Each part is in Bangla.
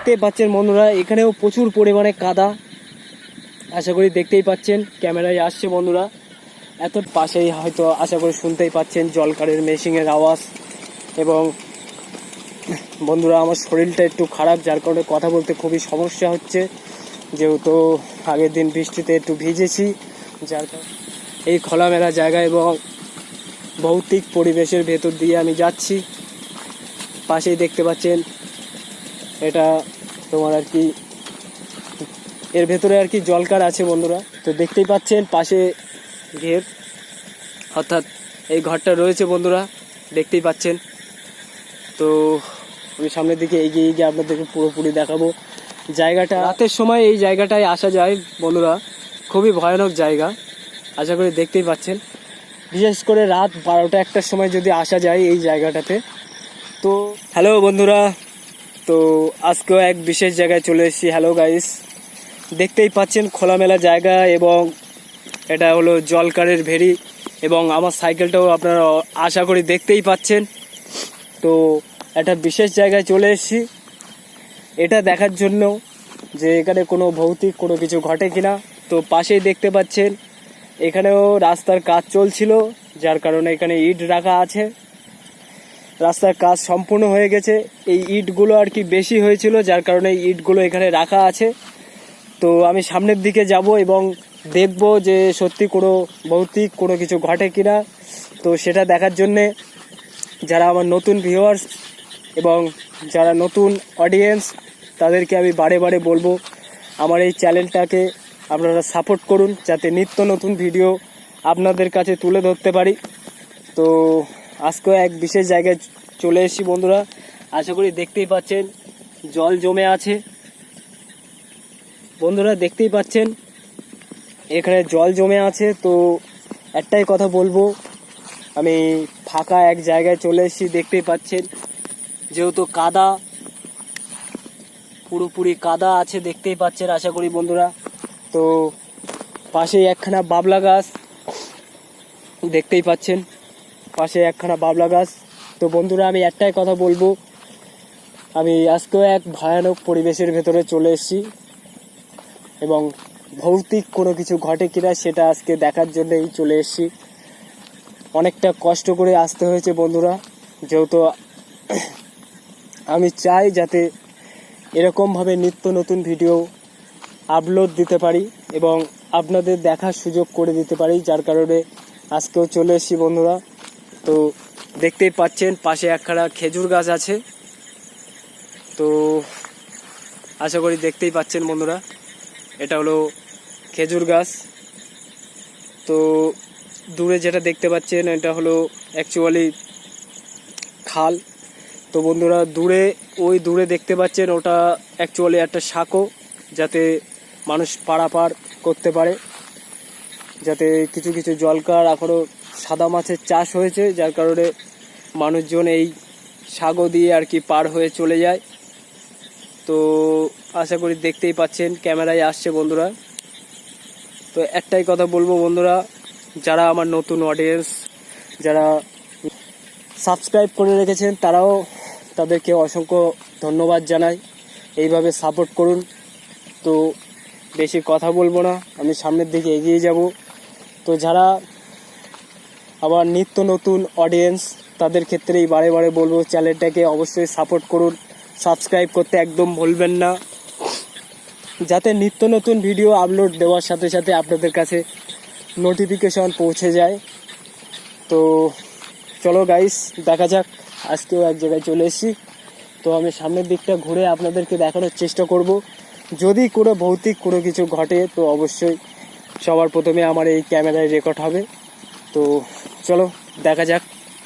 দেখতেই পাচ্ছেন বন্ধুরা, এখানেও প্রচুর পরিমাণে কাদা। আশা করি দেখতেই পাচ্ছেন, ক্যামেরায় আসছে বন্ধুরা। এত পাশেই হয়তো আশা করি শুনতেই পাচ্ছেন জলকারের মেশিনের আওয়াজ। এবং বন্ধুরা আমার শরীরটা একটু খারাপ, যার কারণে কথা বলতে খুবই সমস্যা হচ্ছে, যেহেতু আগের দিন বৃষ্টিতে একটু ভিজেছি। যার কারণে এই খোলামেলা জায়গা এবং ভৌতিক পরিবেশের ভেতর দিয়ে আমি যাচ্ছি। পাশেই দেখতে পাচ্ছেন এটা তোমার আর কি, এর ভেতরে আর কি জলকার আছে বন্ধুরা। তো দেখতেই পাচ্ছেন পাশে ঘের, অর্থাৎ এই ঘরটা রয়েছে বন্ধুরা, দেখতেই পাচ্ছেন। তো আমি সামনের দিকে এগিয়ে গিয়ে আপনাদেরকে পুরোপুরি দেখাবো জায়গাটা। রাতের সময় এই জায়গাটায় আসা যায় বন্ধুরা, খুবই ভয়ানক জায়গা। আশা করি দেখতেই পাচ্ছেন, বিশেষ করে রাত 12টা-1টার সময় যদি আসা যায় এই জায়গাটাতে। তো হ্যালো বন্ধুরা, তো আজকেও এক বিশেষ জায়গায় চলে এসেছি। হ্যালো গাইস, দেখতেই পাচ্ছেন খোলামেলা জায়গা এবং এটা হলো জলকারের ভেরি। এবং আমার সাইকেলটাও আপনারা আশা করি দেখতেই পাচ্ছেন। তো একটা বিশেষ জায়গায় চলে এসেছি এটা দেখার জন্য যে এখানে কোনো ভৌতিক কোনো কিছু ঘটে কিনা। তো পাশেই দেখতে পাচ্ছেন এখানেও রাস্তার কাজ চলছিল, যার কারণে এখানে ইট রাখা আছে। রাস্তার কাজ সম্পূর্ণ হয়ে গেছে, এই ইটগুলো আর কি বেশি হয়েছিল, যার কারণে ইটগুলো এখানে রাখা আছে। তো আমি সামনের দিকে যাব এবং দেখব যে সত্যি কোনো ভৌতিক কোনো কিছু ঘটে কিনা। তো সেটা দেখার জন্যে যারা আমার নতুন ভিউয়ার্স এবং যারা নতুন অডিয়েন্স, তাদেরকে আমি বারে বারে বলবো আমার এই চ্যানেলটাকে আপনারা সাপোর্ট করুন, যাতে নিত্য নতুন ভিডিও আপনাদের কাছে তুলে ধরতে পারি। তো আজকেও এক বিশেষ জায়গায় চলে এসেছি বন্ধুরা। আশা করি দেখতেই পাচ্ছেন জল জমে আছে বন্ধুরা, দেখতেই পাচ্ছেন এখানে জল জমে আছে। তো একটাই কথা বলবো, আমি ফাঁকা এক জায়গায় চলে এসেছি, দেখতেই পাচ্ছেন যেহেতু কাদা, পুরোপুরি কাদা আছে দেখতেই পাচ্ছেন আশা করি বন্ধুরা। তো পাশেই একখানা বাবলা গাছ দেখতেই পাচ্ছেন, পাশে একখানা বাবলা গাছ। তো বন্ধুরা আমি একটাই কথা বলবো, আমি আজকেও এক ভয়ানক পরিবেশের ভেতরে চলে এসেছি এবং ভৌতিক কোনো কিছু ঘটে কিনা সেটা আজকে দেখার জন্যই চলে এসেছি। অনেকটা কষ্ট করে আসতে হয়েছে বন্ধুরা, যেহেতু আমি চাই যাতে এরকমভাবে নিত্য নতুন ভিডিও আপলোড দিতে পারি এবং আপনাদের দেখার সুযোগ করে দিতে পারি, যার কারণে আজকেও চলে এসেছি বন্ধুরা। তো দেখতেই পাচ্ছেন পাশে একখানা খেজুর গাছ আছে। তো আশা করি দেখতেই পাচ্ছেন বন্ধুরা, এটা হলো খেজুর গাছ। তো দূরে যেটা দেখতে পাচ্ছেন এটা হলো অ্যাকচুয়ালি খাল। তো বন্ধুরা দূরে, ওই দূরে দেখতে পাচ্ছেন ওটা অ্যাকচুয়ালি একটা সাঁকো, যাতে মানুষ পারাপার করতে পারে, যাতে কিছু কিছু জলকার এখনও সাদা মাছের চাষ হয়েছে, যার কারণে মানুষজন এই সাঁকো দিয়ে আর কি পার হয়ে চলে যায়। তো আশা করি দেখতেই পাচ্ছেন, ক্যামেরায় আসছে বন্ধুরা। তো একটাই কথা বলবো বন্ধুরা, যারা আমার নতুন অডিয়েন্স, যারা সাবস্ক্রাইব করে রেখেছেন, তারাও তাদেরকে অসংখ্য ধন্যবাদ জানাই। এইভাবে সাপোর্ট করুন। তো বেশি কথা বলবো না, আমি সামনের দিকে এগিয়ে যাব। তো যারা আবার নিত্য নতুন অডিয়েন্স, তাদের ক্ষেত্রেই বারে বারে বলবো চ্যানেলটাকে অবশ্যই সাপোর্ট করুন, সাবস্ক্রাইব করতে একদম ভুলবেন না, যাতে নিত্য নতুন ভিডিও আপলোড দেওয়ার সাথে সাথে আপনাদের কাছে নোটিফিকেশন পৌঁছে যায়। তো চলো গাইস, দেখা যাক। আজকেও এক জায়গায় চলে এসেছি, তো আমি সামনের দিকটা ঘুরে আপনাদেরকে দেখানোর চেষ্টা করব। যদি কোনো ভৌতিক কোনো কিছু ঘটে তো অবশ্যই সবার প্রথমে আমার এই ক্যামেরায় রেকর্ড হবে। তো চলো দেখা যাক।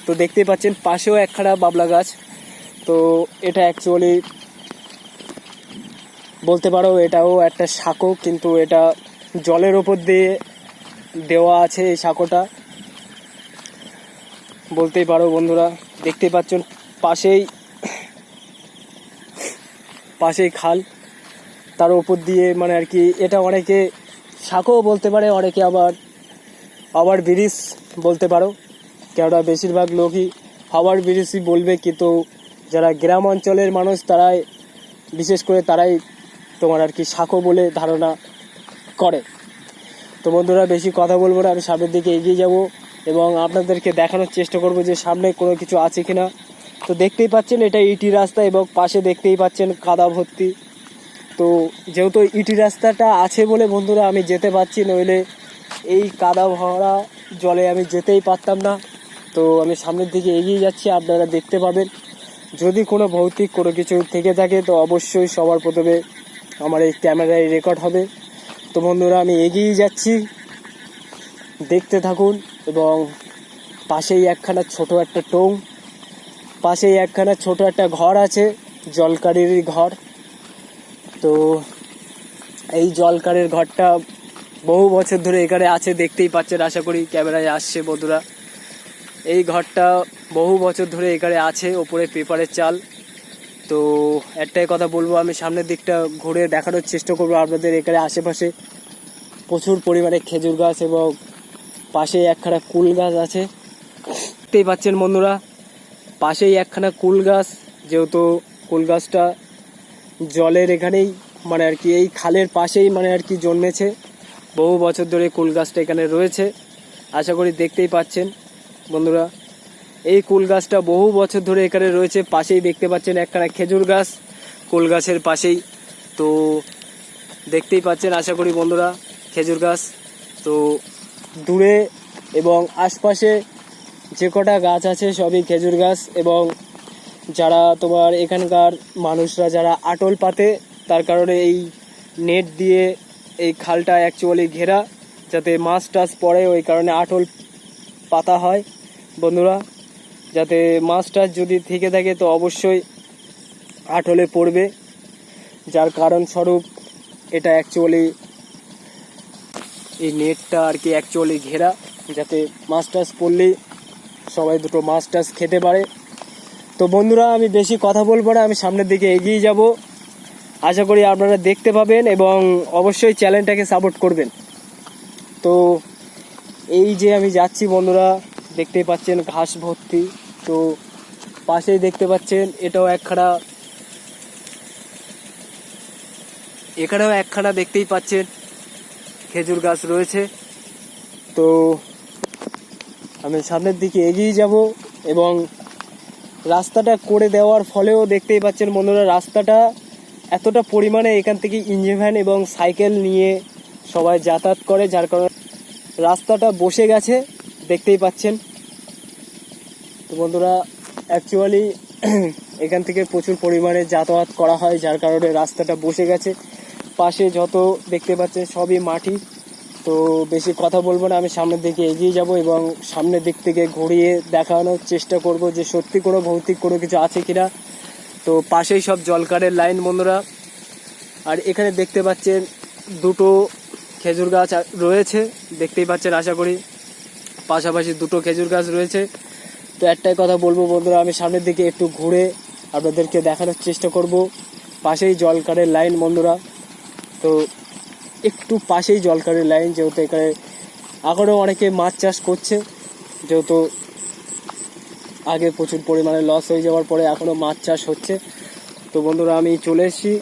তো দেখতেই পাচ্ছেন পাশেও একখানা বাবলা গাছ। তো এটা অ্যাকচুয়ালি বলতে পারো এটাও একটা সাঁকো, কিন্তু এটা জলের ওপর দিয়ে দেওয়া আছে এই সাঁকোটা, বলতেই পারো বন্ধুরা। দেখতেই পাচ্ছেন পাশেই খাল, তার ওপর দিয়ে মানে আর কি এটা অনেকে সাঁকো বলতে পারে, অনেকে আবার ব্রিজ বলতে পারো, কেননা বেশিরভাগ লোকই হাওয়ার ব্রিজই বলবে, কিন্তু যারা গ্রাম অঞ্চলের মানুষ তারাই বিশেষ করে তারাই তোমার আর কি সাঁকো বলে ধারণা করে। তো বন্ধুরা বেশি কথা বলবো না, আমি সামনের দিকে এগিয়ে যাব এবং আপনাদেরকে দেখানোর চেষ্টা করব যে সামনে কোনো কিছু আছে কিনা। তো দেখতেই পাচ্ছেন এটা ইটি রাস্তা এবং পাশে দেখতেই পাচ্ছেন কাদা ভর্তি। তো যেহেতু ইটি রাস্তাটা আছে বলে বন্ধুরা আমি যেতে পারছি, নইলে এই কাদা ভরা জলে আমি যেতেই পারতাম না। তো আমি সামনের দিকে এগিয়ে যাচ্ছি, আপনারা দেখতে পাবেন। যদি কোনো ভৌতিক কোনো কিছু থেকে থাকে তো অবশ্যই সবার প্রথমে আমার এই ক্যামেরায় রেকর্ড হবে। তো বন্ধুরা আমি এগিয়ে যাচ্ছি, দেখতে থাকুন। এবং পাশেই একখানা ছোট একটা টোং, পাশেই একখানা ছোট একটা ঘর আছে, জলকারেরই ঘর। তো এই জলকারের ঘরটা বহু বছর ধরে এখানে আছে, দেখতেই পাচ্ছেন, আশা করি ক্যামেরায় আসছে বন্ধুরা। এই ঘরটা বহু বছর ধরে এখানে আছে, ওপরে পেপারের চাল। তো একটাই কথা বলবো, আমি সামনের দিকটা ঘুরে দেখানোর চেষ্টা করবো আপনাদের। এখানে আশেপাশে প্রচুর পরিমাণে খেজুর গাছ এবং পাশে একখানা কুল গাছ আছে, দেখতেই পাচ্ছেন বন্ধুরা। পাশেই একখানা কুল গাছ, যেহেতু কুল গাছটা জলের এখানেই মানে আর কি এই খালের পাশেই মানে আর কি জন্মেছে, বহু বছর ধরে কুল গাছটা এখানে রয়েছে। আশা করি দেখতেই পাচ্ছেন বন্ধুরা, এই কুল গাছটা বহু বছর ধরে এখানে রয়েছে। পাশেই দেখতে পাচ্ছেন একখানা খেজুর গাছ কুল গাছের পাশেই। তো দেখতেই পাচ্ছেন আশা করি বন্ধুরা খেজুর গাছ। তো দূরে এবং আশপাশে যে কটা গাছ আছে সবই খেজুর গাছ। এবং যারা তোমার এখানকার মানুষরা যারা আটল পাতে, তার কারণে এই নেট দিয়ে এই খালটা অ্যাকচুয়ালি ঘেরা, যাতে মাছ টাছ পড়ে, ওই কারণে আটল পাতা হয় বন্ধুরা। যাতে মাছ টাছ যদি থেকে থাকে তো অবশ্যই আটলে পড়বে, যার কারণ স্বরূপ এটা অ্যাকচুয়ালি এই নেটটা আর কি অ্যাকচুয়ালি ঘেরা, যাতে মাছ টাছ পড়লেই সবাই দুটো মাছ টাছ খেতে পারে। তো বন্ধুরা আমি বেশি কথা বলবো না, আমি সামনের দিকে এগিয়ে যাব। আশা করি আপনারা দেখতে পাবেন এবং অবশ্যই চ্যানেলটাকে সাপোর্ট করবেন। তো এই যে আমি যাচ্ছি বন্ধুরা, দেখতেই পাচ্ছেন ঘাস ভর্তি। তো পাশেই দেখতে পাচ্ছেন এখানেও একখানা দেখতেই পাচ্ছেন খেজুর গাছ রয়েছে। তো আমি সামনের দিকে এগিয়ে যাব এবং রাস্তাটা করে দেওয়ার ফলেও দেখতেই পাচ্ছেন বন্ধুরা, রাস্তাটা এতটা পরিমাণে এখান থেকে ইঞ্জিন ভ্যান এবং সাইকেল নিয়ে সবাই যাতায়াত করে, যার কারণে রাস্তাটা বসে গেছে, দেখতেই পাচ্ছেন। তো বন্ধুরা অ্যাকচুয়ালি এখান থেকে প্রচুর পরিমাণে যাতায়াত করা হয়, যার কারণে রাস্তাটা বসে গেছে। পাশে যত দেখতে পাচ্ছেন সবই মাটি। তো বেশি কথা বলবো না, আমি সামনের দিকে এগিয়ে যাব এবং সামনের দিক থেকে ঘুরিয়ে দেখানোর চেষ্টা করব যে সত্যি কোনো ভৌতিক কোনো কিছু আছে কিনা। তো পাশেই সব জলকারের লাইন বন্ধুরা। আর এখানে দেখতে পাচ্ছেন দুটো খেজুর গাছ রয়েছে, দেখতেই পাচ্ছেন আশা করি পাশাপাশি দুটো খেজুর গাছ রয়েছে। তো একটাই কথা বলবো বন্ধুরা, আমি সামনের দিকে একটু ঘুরে আপনাদেরকে দেখানোর চেষ্টা করব। পাশেই জলকারের লাইন বন্ধুরা। তো একটু পাশেই জলকারের লাইন, যেহেতু এখানে এখনও অনেকে মাছ চাষ করছে, যেহেতু আগে প্রচুর পরিমাণে লস হয়ে যাওয়ার পরে এখনও মাছ চাষ হচ্ছে। তো বন্ধুরা আমি চলে এসেছি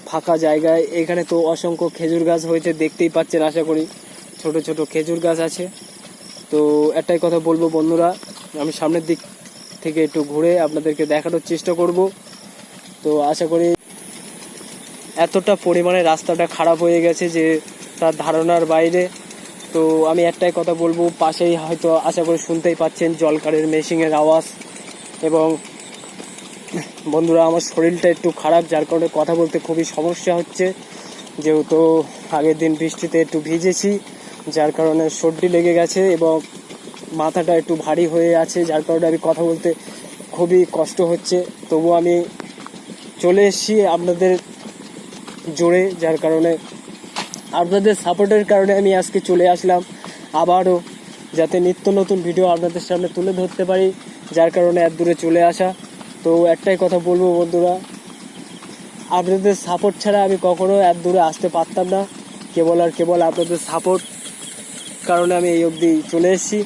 ফাঁকা জায়গায়। এখানে তো অসংখ্য খেজুর গাছ হয়েছে, দেখতেই পাচ্ছেন আশা করি ছোট ছোট খেজুর গাছ আছে। তো একটাই কথা বলবো বন্ধুরা, আমি সামনের দিক থেকে একটু ঘুরে আপনাদেরকে দেখানোর চেষ্টা করব। তো আশা করি এতটা পরিমাণে রাস্তাটা খারাপ হয়ে গেছে যে তার ধারণার বাইরে। তো আমি একটাই কথা বলবো, পাশেই হয়তো আশা করি শুনতেই পাচ্ছেন জলকারের মেশিনের আওয়াজ। এবং বন্ধুরা আমার শরীরটা একটু খারাপ, যার কারণে কথা বলতে খুবই সমস্যা হচ্ছে, যেহেতু আগের দিন বৃষ্টিতে একটু ভিজেছি, যার কারণে সর্দি লেগে গেছে এবং মাথাটা একটু ভারী হয়ে আছে, যার কারণে আমি কথা বলতে খুবই কষ্ট হচ্ছে। তবু আমি চলে এসেছি আপনাদের জোরে, যার কারণে আপনাদের সাপোর্টের কারণে আমি আজকে চলে আসলাম আবারও, যাতে নিত্য নতুন ভিডিও আপনাদের সামনে তুলে ধরতে পারি, যার কারণে এত দূরে চলে আসা। তো একটাই কথা বলবো বন্ধুরা, আপনাদের সাপোর্ট ছাড়া আমি কখনো এত দূরে আসতে পারতাম না, কেবল আর কেবল আপনাদের সাপোর্ট কারণে আমি এই অবধি চলে এসেছি।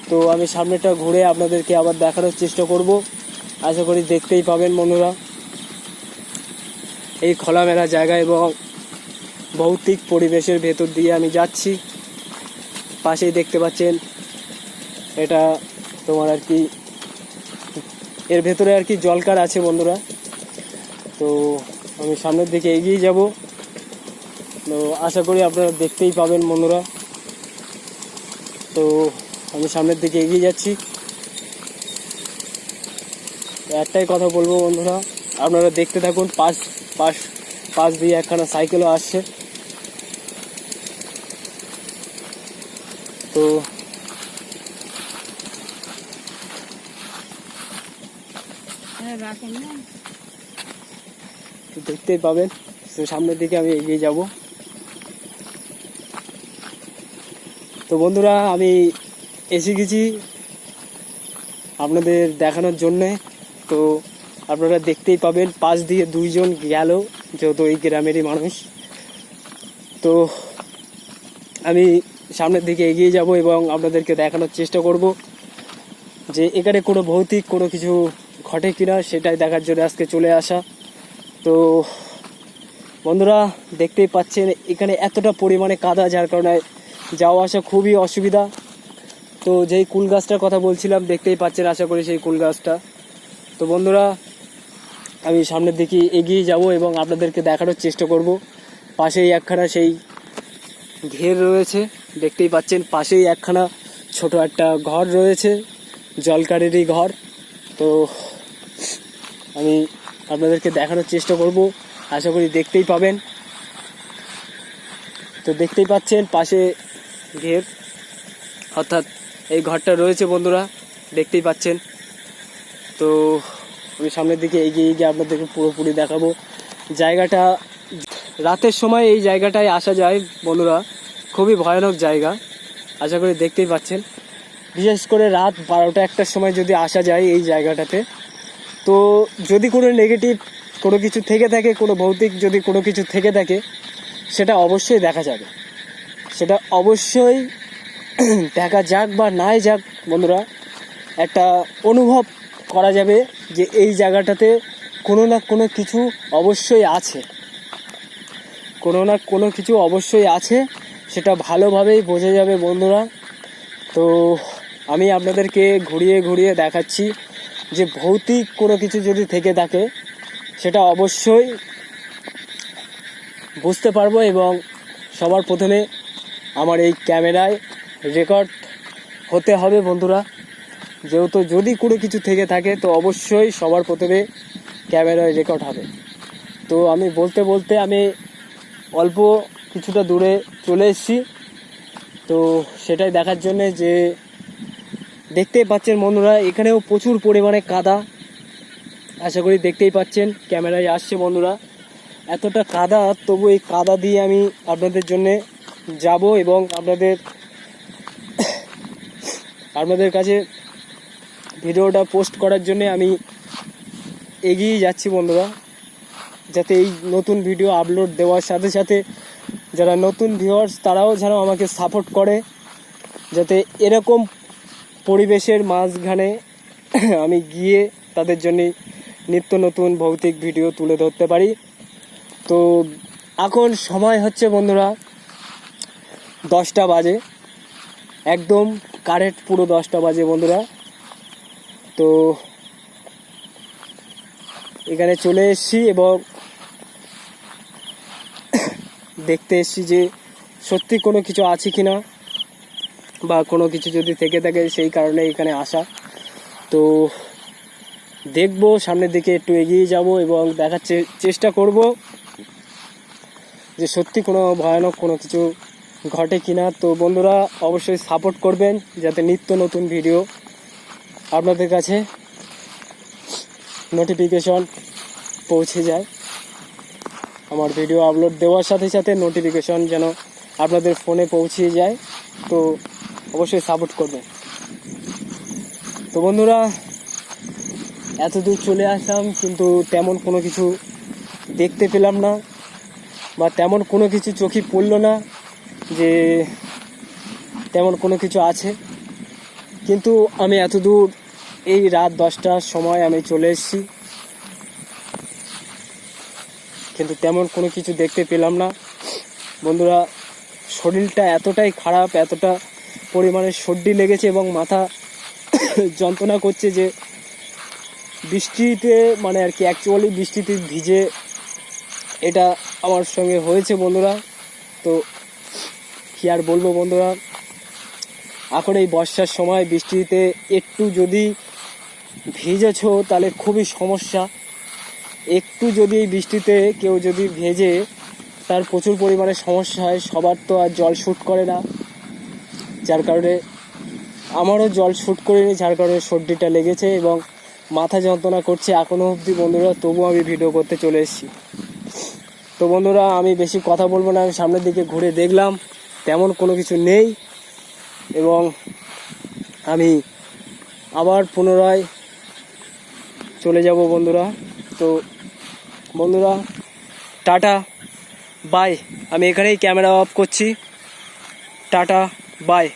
তো আমি সামনেটা ঘুরে আপনাদেরকে আবার দেখানোর চেষ্টা করব, আশা করি দেখতেই পাবেন বন্ধুরা। এই খোলামেলা জায়গা এবং ভৌতিক পরিবেশের ভেতর দিয়ে আমি যাচ্ছি। পাশেই দেখতে পাচ্ছেন এটা তোমার আর কি এর ভেতরে আর কি জলকার আছে বন্ধুরা। তো আমি সামনের দিকে এগিয়ে যাব, তো আশা করি আপনারা দেখতেই পাবেন বন্ধুরা। তো আমি সামনের দিকে এগিয়ে যাচ্ছি। একটাই কথা বলবো বন্ধুরা, আপনারা দেখতে থাকুন। পাশ দিয়ে একখানা সাইকেলও আসছে। তো দেখতেই পাবেন। তো সামনের দিকে আমি এগিয়ে যাব। তো বন্ধুরা আমি এসে গেছি আপনাদের দেখানোর জন্যে। তো আপনারা দেখতেই পাবেন পাশ দিয়ে দুইজন গেল, যেহেতু এই গ্রামেরই মানুষ। তো আমি সামনের দিকে এগিয়ে যাব এবং আপনাদেরকে দেখানোর চেষ্টা করব যে এখানে কোনো ভৌতিক কোনো কিছু ঘটে কিনা, সেটাই দেখার জন্য আজকে চলে আসা। তো বন্ধুরা দেখতেই পাচ্ছেন এখানে এতটা পরিমাণে কাদা, যার কারণে যাওয়া আসা খুবই অসুবিধা। তো যেই কুল গাছটার কথা বলছিলাম দেখতেই পাচ্ছেন, আশা করি সেই কুল গাছটা। তো বন্ধুরা আমি সামনের দিকে এগিয়ে যাব এবং আপনাদেরকে দেখানোর চেষ্টা করব। পাশেই একখানা সেই ঘের রয়েছে, দেখতেই পাচ্ছেন পাশেই একখানা ছোট একটা ঘর রয়েছে, জলকারেরই ঘর। তো আমি আপনাদেরকে দেখানোর চেষ্টা করব, আশা করি দেখতেই পাবেন। তো দেখতেই পাচ্ছেন পাশে ঘের, অর্থাৎ এই ঘরটা রয়েছে বন্ধুরা, দেখতেই পাচ্ছেন। তো আমি সামনের দিকে এগিয়ে গিয়ে আপনাদেরকে পুরোপুরি দেখাবো জায়গাটা। রাতের সময় এই জায়গাটায় আসা যায় বন্ধুরা, খুবই ভয়ানক জায়গা, আশা করি দেখতেই পাচ্ছেন। বিশেষ করে রাত 12টা-1টার সময় যদি আসা যায় এই জায়গাটাতে, তো যদি কোনো নেগেটিভ কোনো কিছু থেকে থাকে, কোনো ভৌতিক যদি কোনো কিছু থেকে থাকে, সেটা অবশ্যই দেখা যাবে। সেটা অবশ্যই দেখা যাক বা নাই যাক বন্ধুরা, একটা অনুভব করা যাবে যে এই জায়গাটাতে কোনো না কোনো কিছু অবশ্যই আছে, কোনো না কোনো কিছু অবশ্যই আছে, সেটা ভালোভাবেই বোঝা যাবে বন্ধুরা। তো আমি আপনাদেরকে ঘুরিয়ে ঘুরিয়ে দেখাচ্ছি যে ভৌতিক কোনো কিছু যদি থেকে থাকে সেটা অবশ্যই বুঝতে পারবো এবং সবার প্রথমে আমার এই ক্যামেরায় রেকর্ড হতে হবে বন্ধুরা। যেহেতু যদি কোনো কিছু থেকে থাকে তো অবশ্যই সবার প্রথমে ক্যামেরায় রেকর্ড হবে। তো আমি বলতে বলতে আমি অল্প কিছুটা দূরে চলে এসেছি। তো সেটাই দেখার জন্যে যে দেখতেই পাচ্ছেন বন্ধুরা, এখানেও প্রচুর পরিমাণে কাদা, আশা করি দেখতেই পাচ্ছেন, ক্যামেরায় আসছে বন্ধুরা। এতটা কাদা, তবু এই কাদা দিয়ে আমি আপনাদের জন্যে যাব এবং আপনাদের কাছে ভিডিওটা পোস্ট করার জন্যে আমি এগিয়ে যাচ্ছি বন্ধুরা, যাতে এই নতুন ভিডিও আপলোড দেওয়ার সাথে সাথে যারা নতুন ভিউয়ার্স তারাও যেন আমাকে সাপোর্ট করে, যাতে এরকম পরিবেশের মাঝখানে আমি গিয়ে তাদের জন্যে নিত্য নতুন ভৌতিক ভিডিও তুলে ধরতে পারি। তো এখন সময় হচ্ছে বন্ধুরা 10টা বাজে, একদম কারেক্ট পুরো 10টা বাজে বন্ধুরা। তো এখানে চলে এসেছি এবং দেখতে এসেছি যে সত্যি কোনো কিছু আছে কিনা বা কোনো কিছু যদি থেকে থাকে, সেই কারণে এখানে আসা। তো দেখবো, সামনের দিকে একটু এগিয়ে যাব এবং দেখার চেষ্টা করব যে সত্যি কোনো ভয়ানক কোনো কিছু ঘটে কিনা। তো বন্ধুরা অবশ্যই সাপোর্ট করবেন যাতে নিত্য নতুন ভিডিও আপনাদের কাছে নোটিফিকেশন পৌঁছে যায়। আমার ভিডিও আপলোড দেওয়ার সাথে সাথে নোটিফিকেশন যেন আপনাদের ফোনে পৌঁছে যায়, তো অবশ্যই সাপোর্ট করবেন। তো বন্ধুরা এত দূর চলে আসলাম, কিন্তু তেমন কোনো কিছু দেখতে পেলাম না বা তেমন কোনো কিছু চোখে পড়লো না যে তেমন কোনো কিছু আছে। কিন্তু আমি এত দূর এই রাত 10টার সময় আমি চলে এসেছি। কিন্তু তেমন কোনো কিছু দেখতে পেলাম না বন্ধুরা। শরীরটা এতটাই খারাপ, এতটা পরিমাণে সর্দি লেগেছে এবং মাথা যন্ত্রণা করছে যে বৃষ্টিতে মানে আর কি অ্যাকচুয়ালি বৃষ্টিতে ভিজে এটা আমার সঙ্গে হয়েছে বন্ধুরা। তো কি আর বলবো বন্ধুরা, এখন এই বর্ষার সময় বৃষ্টিতে একটু যদি ভিজেছো তাহলে খুবই সমস্যা। একটু যদি এই বৃষ্টিতে কেউ যদি ভেজে তার প্রচুর পরিমাণে সমস্যা হয়। সবার তো আর জল শ্যুট করে না, যার কারণে আমারও জল শ্যুট করিনি, যার কারণে সর্দিটা লেগেছে এবং মাথা যন্ত্রণা করছে এখনও অবধি বন্ধুরা। তবুও আমি ভিডিও করতে চলে এসেছি। তো বন্ধুরা আমি বেশি কথা বলবো না, আমি সামনের দিকে ঘুরে দেখলাম তেমন কোনো কিছু নেই এবং আমি আবার পুনরায় চলে যাব বন্ধুরা। তো বন্ধুরা টাটা বাই, আমি এখানেই ক্যামেরা অফ করছি। Tata bye.